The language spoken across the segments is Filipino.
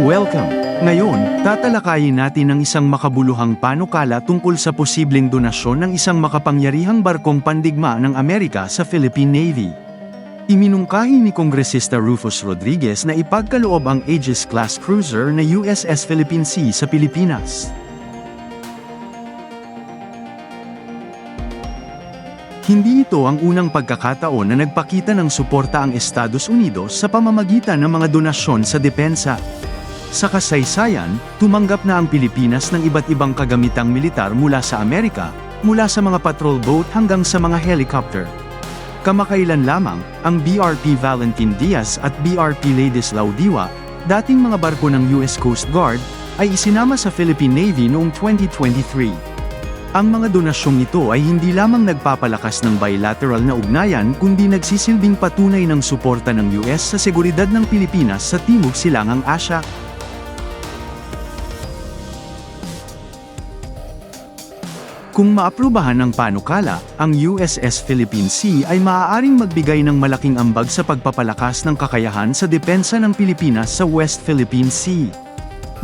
Welcome! Ngayon, tatalakayin natin ang isang makabuluhang panukala tungkol sa posibleng donasyon ng isang makapangyarihang barkong pandigma ng Amerika sa Philippine Navy. Iminungkahi ni Kongresista Rufus Rodriguez na ipagkaloob ang Aegis-class cruiser na USS Philippine Sea sa Pilipinas. Hindi ito ang unang pagkakataon na nagpakita ng suporta ang Estados Unidos sa pamamagitan ng mga donasyon sa depensa. Sa kasaysayan, tumanggap na ang Pilipinas ng iba't ibang kagamitang militar mula sa Amerika, mula sa mga patrol boat hanggang sa mga helicopter. Kamakailan lamang, ang BRP Valentin Diaz at BRP Ladislao Diwa, dating mga barko ng US Coast Guard, ay isinama sa Philippine Navy noong 2023. Ang mga donasyong ito ay hindi lamang nagpapalakas ng bilateral na ugnayan kundi nagsisilbing patunay ng suporta ng US sa seguridad ng Pilipinas sa Timog Silangang Asya. Kung maaprubahan ng panukala, ang USS Philippine Sea ay maaaring magbigay ng malaking ambag sa pagpapalakas ng kakayahan sa depensa ng Pilipinas sa West Philippine Sea.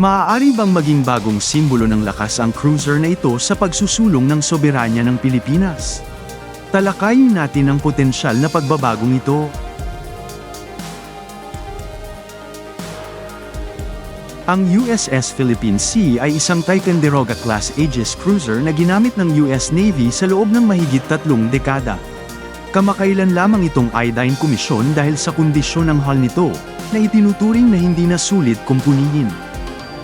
Maaari bang maging bagong simbolo ng lakas ang cruiser na ito sa pagsusulong ng soberanya ng Pilipinas? Talakayin natin ang potensyal na pagbabagong ito. Ang USS Philippine Sea ay isang Ticonderoga-class Aegis cruiser na ginamit ng US Navy sa loob ng mahigit 3 dekada. Kamakailan lamang itong iodine komisyon dahil sa kondisyon ng hull nito, na itinuturing na hindi na sulit kumpunihin.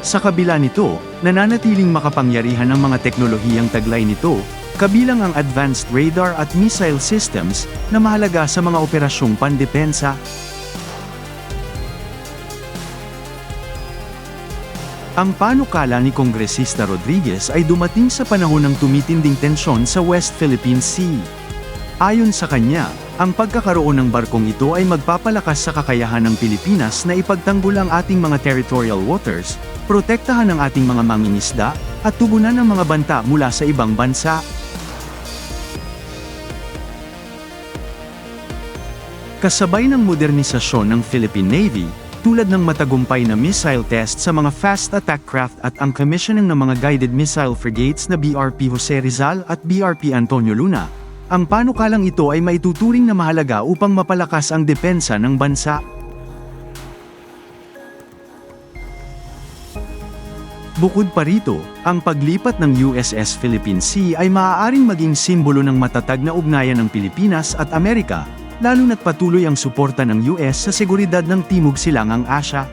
Sa kabila nito, nananatiling makapangyarihan ang mga teknolohiyang taglay nito, kabilang ang advanced radar at missile systems, na mahalaga sa mga operasyong pandepensa. Ang panukala ni Kongresista Rodriguez ay dumating sa panahon ng tumitinding tensyon sa West Philippine Sea. Ayon sa kanya, ang pagkakaroon ng barkong ito ay magpapalakas sa kakayahan ng Pilipinas na ipagtanggol ang ating mga territorial waters, protektahan ang ating mga mangingisda, at tugunan ang mga banta mula sa ibang bansa. Kasabay ng modernisasyon ng Philippine Navy, tulad ng matagumpay na missile test sa mga fast attack craft at ang commissioning ng mga guided missile frigates na BRP Jose Rizal at BRP Antonio Luna, ang panukalang ito ay maituturing na mahalaga upang mapalakas ang depensa ng bansa. Bukod pa rito, ang paglipat ng USS Philippine Sea ay maaaring maging simbolo ng matatag na ugnayan ng Pilipinas at Amerika, lalo na't patuloy ang suporta ng US sa seguridad ng Timog Silangang Asya.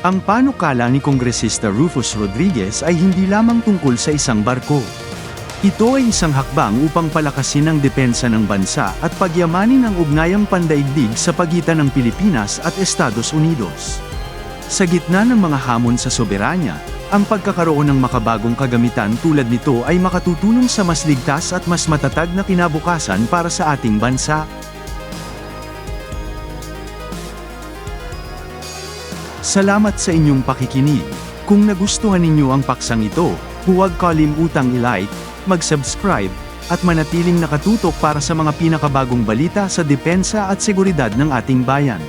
Ang panukala ni Kongresista Rufus Rodriguez ay hindi lamang tungkol sa isang barko. Ito ay isang hakbang upang palakasin ang depensa ng bansa at pagyamanin ang ugnayang pandaigdig sa pagitan ng Pilipinas at Estados Unidos. Sa gitna ng mga hamon sa soberanya, ang pagkakaroon ng makabagong kagamitan tulad nito ay makatutulong sa mas ligtas at mas matatag na kinabukasan para sa ating bansa. Salamat sa inyong pakikinig. Kung nagustuhan ninyo ang paksang ito, huwag kalimutang i-like, mag-subscribe, at manatiling nakatutok para sa mga pinakabagong balita sa depensa at seguridad ng ating bayan.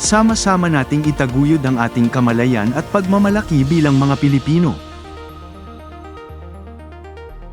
Sama-sama nating itaguyod ang ating kamalayan at pagmamalaki bilang mga Pilipino.